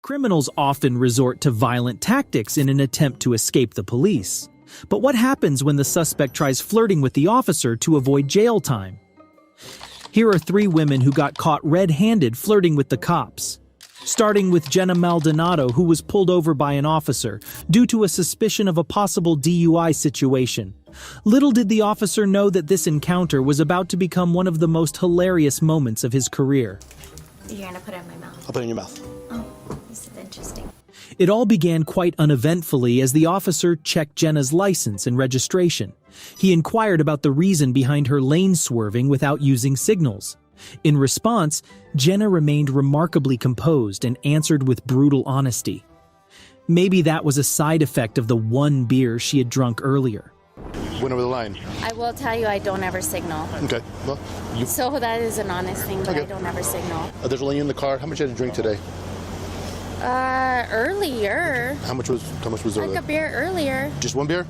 Criminals often resort to violent tactics in an attempt to escape the police. But what happens when the suspect tries flirting with the officer to avoid jail time? Here are 3 women who got caught red-handed flirting with the cops. Starting with Jenna Maldonado, who was pulled over by an officer due to a suspicion of a possible DUI situation. Little did the officer know that this encounter was about to become one of the most hilarious moments of his career. You're gonna put it in my mouth. I'll put it in your mouth. Oh, this is interesting. It all began quite uneventfully as the officer checked Jenna's license and registration. He inquired about the reason behind her lane swerving without using signals. In response, Jenna remained remarkably composed and answered with brutal honesty. Maybe that was a side effect of the 1 beer she had drunk earlier. Went over the line. I will tell you, I don't ever signal. Okay. Well, So that is an honest thing, but Okay. I don't ever signal. There's only you in the car. How much did you drink today? Earlier. How much was Like earlier? a beer earlier. Just 1 beer?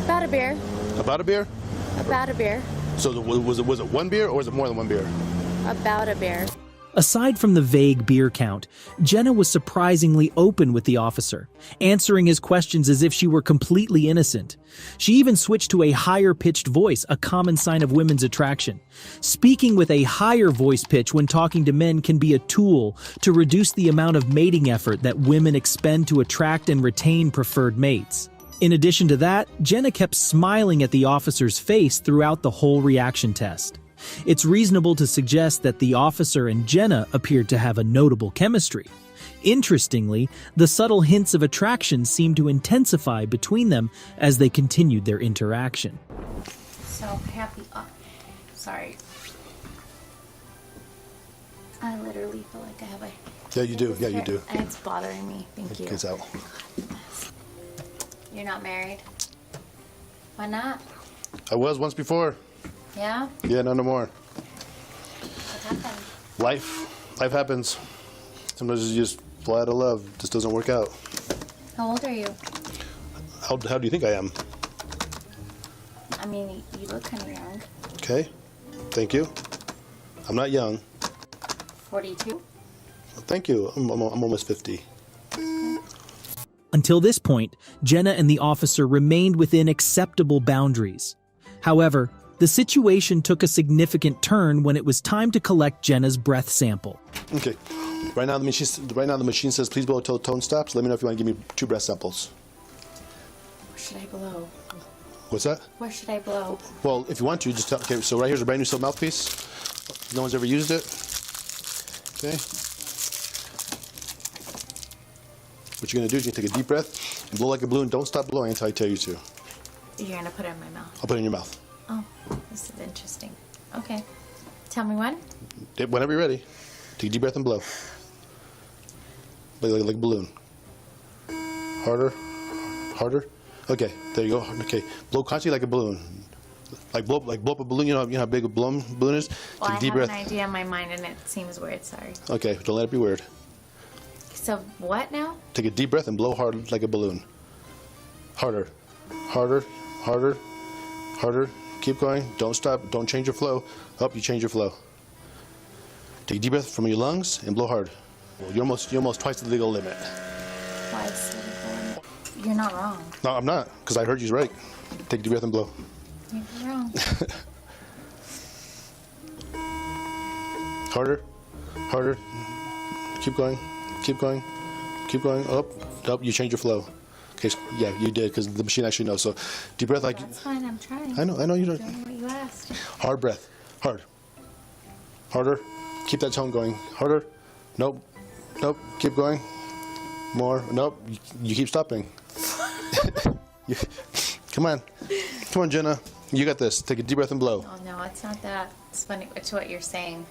About a beer. About a beer? About a beer. So was it 1 beer or was it more than 1 beer? About a beer. Aside from the vague beer count, Jenna was surprisingly open with the officer, answering his questions as if she were completely innocent. She even switched to a higher-pitched voice, a common sign of women's attraction. Speaking with a higher voice pitch when talking to men can be a tool to reduce the amount of mating effort that women expend to attract and retain preferred mates. In addition to that, Jenna kept smiling at the officer's face throughout the whole reaction test. It's reasonable to suggest that the officer and Jenna appeared to have a notable chemistry. Interestingly, the subtle hints of attraction seemed to intensify between them as they continued their interaction. So happy. Sorry. I literally feel like I have a... Yeah, you do. Yeah, you do. And it's bothering me. Thank you. It's out. You're not married? Why not? I was once before. Yeah? Yeah, no more. What happened? Life happens. Sometimes you just fly out of love. It just doesn't work out. How old are you? How do you think I am? I mean, you look kind of young. Okay. Thank you. I'm not young. 42? Thank you. I'm almost 50. Until this point, Jenna and the officer remained within acceptable boundaries. However, the situation took a significant turn when it was time to collect Jenna's breath sample. Okay. Right now the machine says please blow until the tone stops. Let me know if you want to give me 2 breath samples. Where should I blow? What's that? Where should I blow? Well, if you want to, just tell. Okay, so right here's a brand new silk mouthpiece. No one's ever used it. Okay. What you're going to do is you're going to take a deep breath and blow like a balloon. Don't stop blowing until I tell you to. You're going to put it in my mouth. I'll put it in your mouth. Oh, this is interesting. Okay. Tell me when. Whenever you're ready. Take a deep breath and blow. Like a balloon. Harder. Harder. Okay, there you go. Okay, blow constantly like a balloon. Like blow up a balloon. You know how big a balloon is? Well, Take a deep I have breath. an idea in my mind and it seems weird. Sorry. Okay, don't let it be weird. So what now? Take a deep breath and blow hard like a balloon. Harder. Harder. Harder. Harder. Keep going. Don't stop. Don't change your flow. Up, you change your flow. Take a deep breath from your lungs and blow hard. Well, you're almost twice the legal limit. Why is it going? You're not wrong. No, I'm not, because I heard you right. Take a deep breath and blow. You're wrong. Harder. Harder. Keep going. Keep going. Keep going. Up. Up. You change your flow. Okay. So, yeah, you did, because the machine actually knows. So, deep breath like. That's fine. I'm trying. I know you don't. Doing what you asked. Hard breath. Hard. Harder. Keep that tone going. Harder. Nope. Nope. Keep going. More. Nope. You keep stopping. Come on. Come on, Jenna. You got this. Take a deep breath and blow. Oh, no, it's not that. It's funny. It's what you're saying.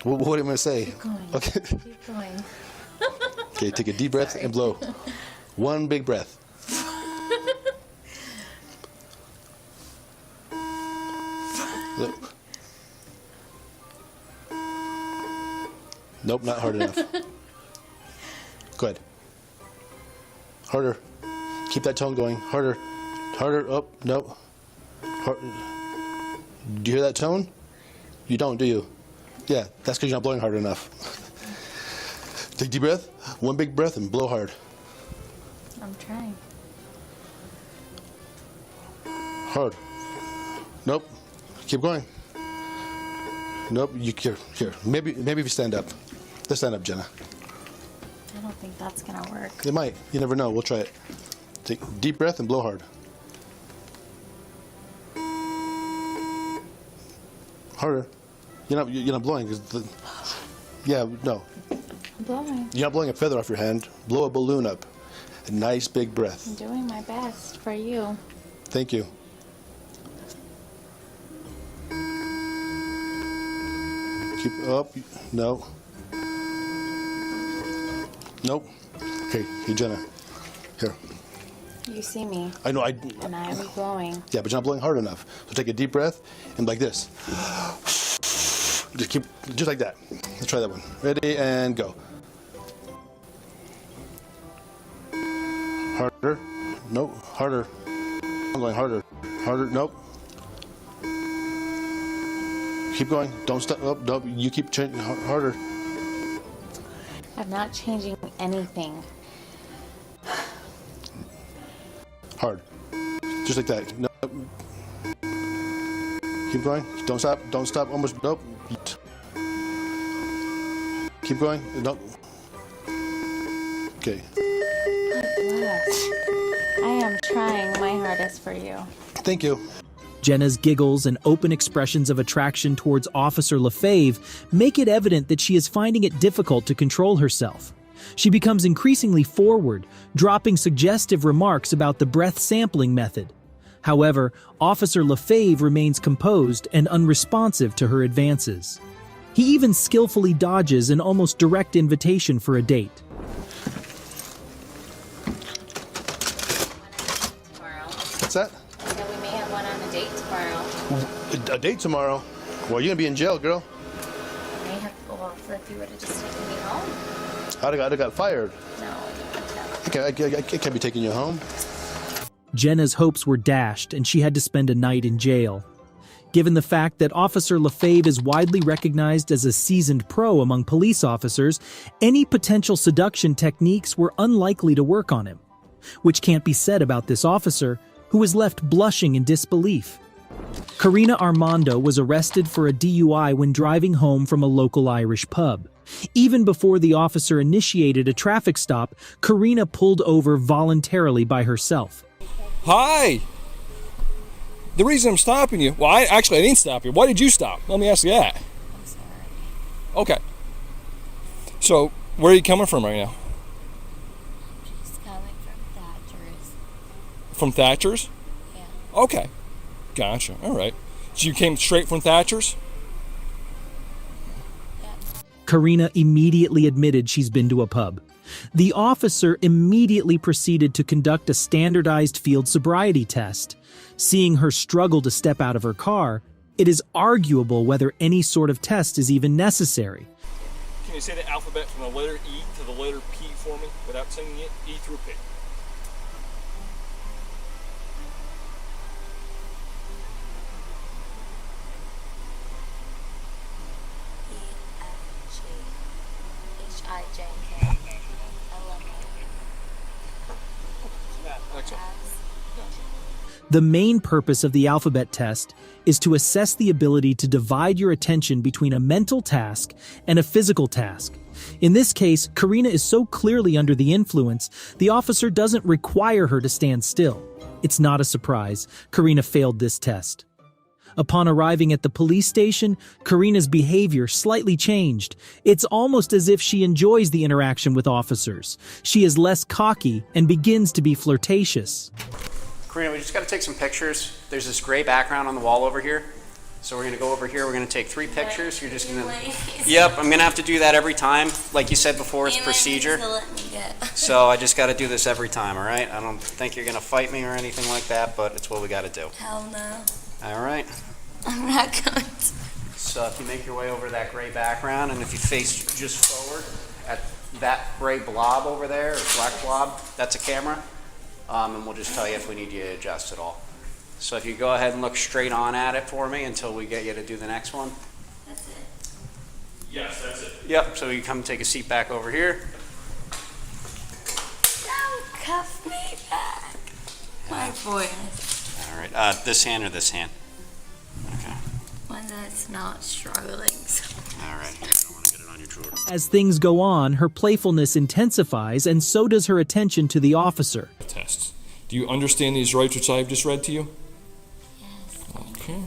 What am I going to say? Keep going. Okay. Keep going. Okay, take a deep breath Sorry. and blow. One big breath. Look. Nope, not hard enough. Good. Harder. Keep that tone going. Harder. Harder. Up. Nope. Do you hear that tone? You don't, do you? Yeah, that's because you're not blowing hard enough. Take a deep breath. One big breath and blow hard. I'm trying. Hard. Nope. Keep going. Nope. You here. Maybe if you stand up. Let's stand up, Jenna. I don't think that's gonna work. It might. You never know. We'll try it. Take a deep breath and blow hard. Harder. You're not blowing. Yeah, no. I'm blowing. You're not blowing a feather off your hand. Blow a balloon up. A nice big breath. I'm doing my best for you. Thank you. Keep up. No. Nope. Okay, hey Jenna. Here. You see me. I know. And I am blowing. Yeah, but you're not blowing hard enough. So take a deep breath and like this. Just like that. Let's try that one. Ready and go. Harder. Nope. Harder. I'm going harder. Harder. Nope. Keep going. Don't stop. Oh, nope. You keep changing harder. I'm not changing anything. Hard. Just like that. Nope. Keep going. Don't stop. Don't stop. Almost. Nope. Keep going. Nope. Okay. I am trying my hardest for you. Thank you. Jenna's giggles and open expressions of attraction towards Officer Lefebvre make it evident that she is finding it difficult to control herself. She becomes increasingly forward, dropping suggestive remarks about the breath sampling method. However, Officer Lefebvre remains composed and unresponsive to her advances. He even skillfully dodges an almost direct invitation for a date. What's that? So we may have one on a date tomorrow. A date tomorrow? Well, you're gonna be in jail, girl. I may have, well, if you would have just taken me home. I'd have got fired. No. I can't be taking you home. Jenna's hopes were dashed and she had to spend a night in jail. Given the fact that Officer Lefebvre is widely recognized as a seasoned pro among police officers, any potential seduction techniques were unlikely to work on him. Which can't be said about this officer, who was left blushing in disbelief. Karina Armando was arrested for a DUI when driving home from a local Irish pub. Even before the officer initiated a traffic stop, Karina pulled over voluntarily by herself. Hi! The reason I'm stopping you, well, I didn't stop you. Why did you stop? Let me ask you that. I'm sorry. Okay. So, where are you coming from right now? Just coming from Thatcher's. From Thatcher's? Yeah. Okay. Gotcha. All right. So you came straight from Thatcher's? Yeah. Karina immediately admitted she's been to a pub. The officer immediately proceeded to conduct a standardized field sobriety test. Seeing her struggle to step out of her car, it is arguable whether any sort of test is even necessary. Can you say the alphabet from the letter E to the letter P for me without saying it? E through P. The main purpose of the alphabet test is to assess the ability to divide your attention between a mental task and a physical task. In this case, Karina is so clearly under the influence, the officer doesn't require her to stand still. It's not a surprise. Karina failed this test. Upon arriving at the police station, Karina's behavior slightly changed. It's almost as if she enjoys the interaction with officers. She is less cocky and begins to be flirtatious. Karina, we just got to take some pictures. There's this gray background on the wall over here. So we're going to go over here. We're going to take 3 pictures. You're just going to... Yep, I'm going to have to do that every time. Like you said before, it's procedure. So I just got to do this every time, all right? I don't think you're going to fight me or anything like that, but it's what we got to do. Hell no. All right. I'm not going to. So if you make your way over to that gray background, and if you face just forward at that gray blob over there, or black blob, that's a camera. And we'll just tell you if we need you to adjust at all. So if you go ahead and look straight on at it for me until we get you to do the next one. That's it. Yes, that's it. Yep, so you come take a seat back over here. cuff me back. My voice. All right. This hand or this hand? Okay. One that's not struggling. All right. Here, I don't want to get it on your drawer. As things go on, her playfulness intensifies, and so does her attention to the officer. Tests. Do you understand these rights which I've just read to you? Yes. Okay.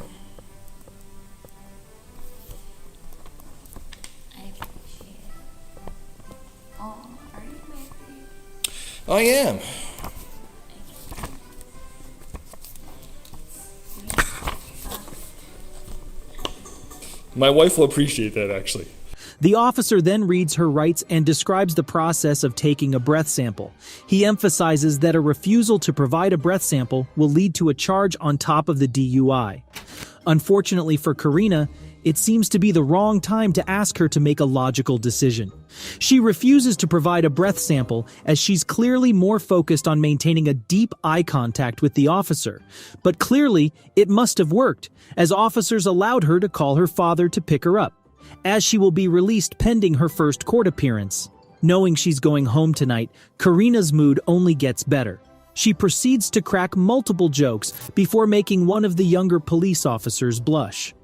I appreciate it. Oh, are you married? I am. My wife will appreciate that, actually. The officer then reads her rights and describes the process of taking a breath sample. He emphasizes that a refusal to provide a breath sample will lead to a charge on top of the DUI. Unfortunately for Karina, it seems to be the wrong time to ask her to make a logical decision. She refuses to provide a breath sample as she's clearly more focused on maintaining a deep eye contact with the officer. But clearly, it must have worked, as officers allowed her to call her father to pick her up, as she will be released pending her first court appearance. Knowing she's going home tonight, Karina's mood only gets better. She proceeds to crack multiple jokes before making one of the younger police officers blush.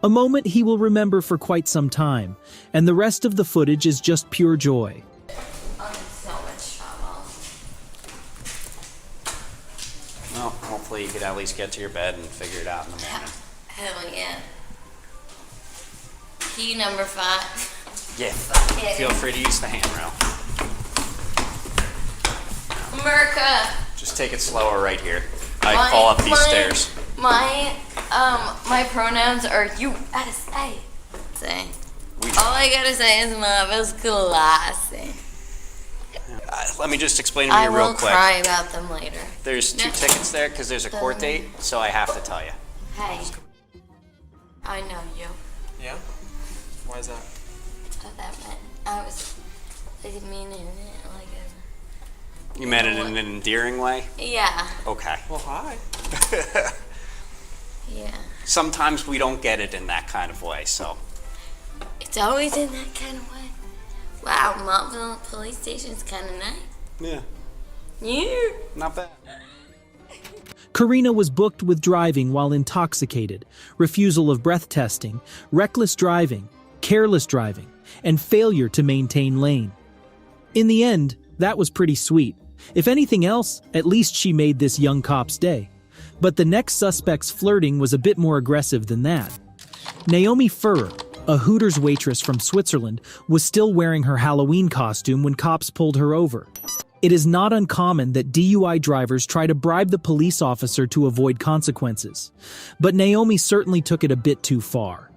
A moment he will remember for quite some time, and the rest of the footage is just pure joy. I'm in so much trouble. Well, hopefully you could at least get to your bed and figure it out in the morning. Hell yeah. Key number 5. Yeah. Yeah. Feel free to use the handrail. America. Just take it slower right here. I fall up these stairs. My pronouns are USA. Say. All I gotta say is Marvel's classy. Let me just explain to you real quick. I will cry about them later. There's 2 tickets there because there's a court date, so I have to tell you. Hey. I know you. Yeah? Why is that? Oh, that meant I was meaning it like a... You meant it in an endearing way? Yeah. Okay. Well, hi. Yeah. Sometimes we don't get it in that kind of way, so. It's always in that kind of way. Wow, Montville Police Station's kind of nice. Yeah. Yeah. Not bad. Karina was booked with driving while intoxicated, refusal of breath testing, reckless driving, careless driving, and failure to maintain lane. In the end, that was pretty sweet. If anything else, at least she made this young cop's day. But the next suspect's flirting was a bit more aggressive than that. Naomi Furrer, a Hooters waitress from Switzerland, was still wearing her Halloween costume when cops pulled her over. It is not uncommon that DUI drivers try to bribe the police officer to avoid consequences. But Naomi certainly took it a bit too far.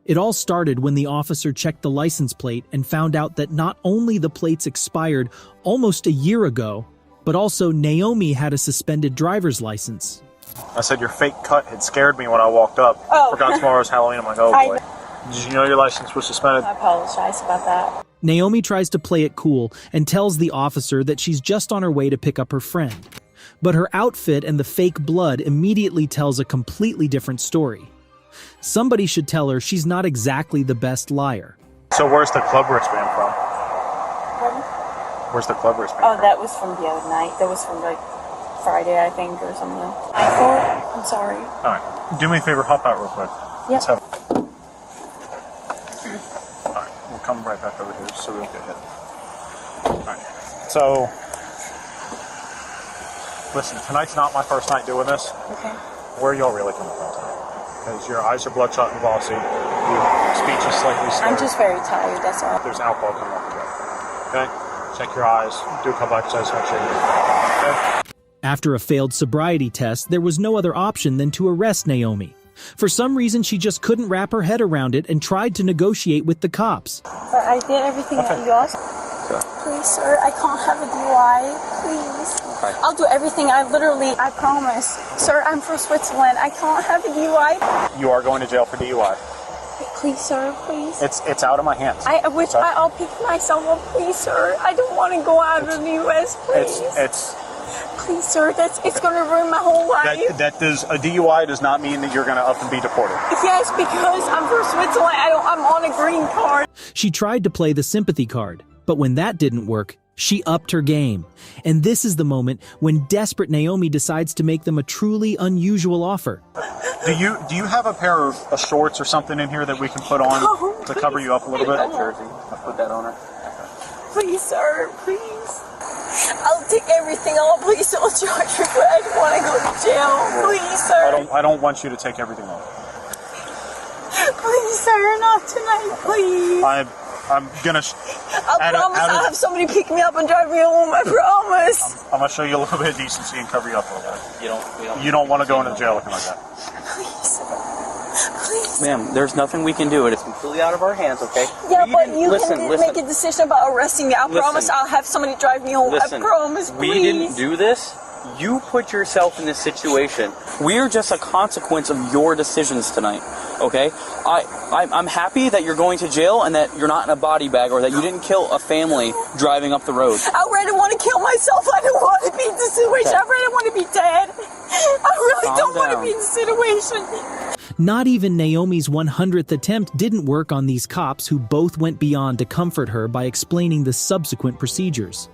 It all started when the officer checked the license plate and found out that not only the plates expired almost a year ago, but also Naomi had a suspended driver's license. I said your fake cut had scared me when I walked up. Oh. Forgot tomorrow's Halloween. I'm like, oh boy. Did you know your license was suspended? I apologize about that. Naomi tries to play it cool and tells the officer that she's just on her way to pick up her friend. But her outfit and the fake blood immediately tells a completely different story. Somebody should tell her she's not exactly the best liar. So where's the club wristband from? Pardon? Where's the club wristband Oh, from? that was from the other night. That was from like Friday, I think, or something. I thought, I'm sorry. Alright. Do me a favor, hop out real quick. Yep. Alright, we'll come right back over here so we don't get hit. Alright. So, listen, tonight's not my first night doing this. Okay. Where are y'all really coming from tonight? Because your eyes are bloodshot and glossy, your speech is slightly slurred. I'm just very tired, that's all. There's alcohol coming off the gut. Okay? Check your eyes, do a couple exercises, make sure you're good. Okay? After a failed sobriety test, there was no other option than to arrest Naomi. For some reason, she just couldn't wrap her head around it and tried to negotiate with the cops. But I did everything that you asked. Please, sir, I can't have a DUI. Please. Okay. I'll do everything. I promise. Sir, I'm from Switzerland. I can't have a DUI. You are going to jail for DUI. Please, sir, please. It's out of my hands. I wish Okay? I'll pick myself up, please, sir. I don't want to go out of the U.S., please. It's Please, sir, it's going to ruin my whole life. that does a DUI does not mean that you're going to up and be deported. Yes, because I'm from Switzerland. I'm on a green card. She tried to play the sympathy card, but when that didn't work, She upped her game, and this is the moment when desperate Naomi decides to make them a truly unusual offer. Do you have a pair of shorts or something in here that we can put on to cover you up a little bit? Jersey. I'll put that on her. Please, sir, please. I'll take everything off. Please don't charge me, but I don't want to go to jail. Please, sir. I don't want you to take everything off. Please, sir, not tonight, please. I'm gonna. I promise I'll have somebody pick me up and drive me home. I promise. I'm gonna show you a little bit of decency and cover you up a little bit. You don't want to go into jail looking like that. Please. Ma'am, there's nothing we can do. It is completely out of our hands, okay? Yeah, but you can make a decision about arresting me. I promise I'll have somebody drive me home. Listen, I promise, please. we didn't do this. You put yourself in this situation. We are just a consequence of your decisions tonight, okay? I'm happy that you're going to jail and that you're not in a body bag or that you didn't kill a family driving up the road. I really want to kill myself. I don't want to be in this situation. I really want to be dead. I really don't want to be in this situation. Not even Naomi's 100th attempt didn't work on these cops, who both went beyond to comfort her by explaining the subsequent procedures.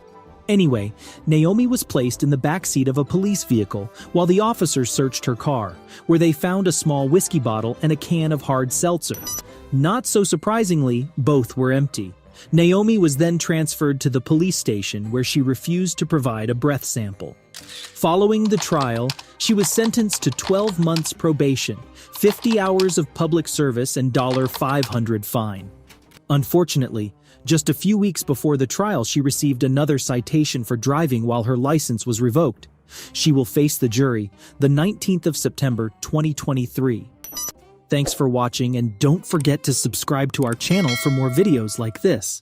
Anyway, Naomi was placed in the backseat of a police vehicle while the officers searched her car, where they found a small whiskey bottle and a can of hard seltzer. Not so surprisingly, both were empty. Naomi was then transferred to the police station, where she refused to provide a breath sample. Following the trial, she was sentenced to 12 months probation, 50 hours of public service, and $500 fine. Unfortunately, just a few weeks before the trial, she received another citation for driving while her license was revoked. She will face the jury the 19th of September, 2023. Thanks for watching, and don't forget to subscribe to our channel for more videos like this.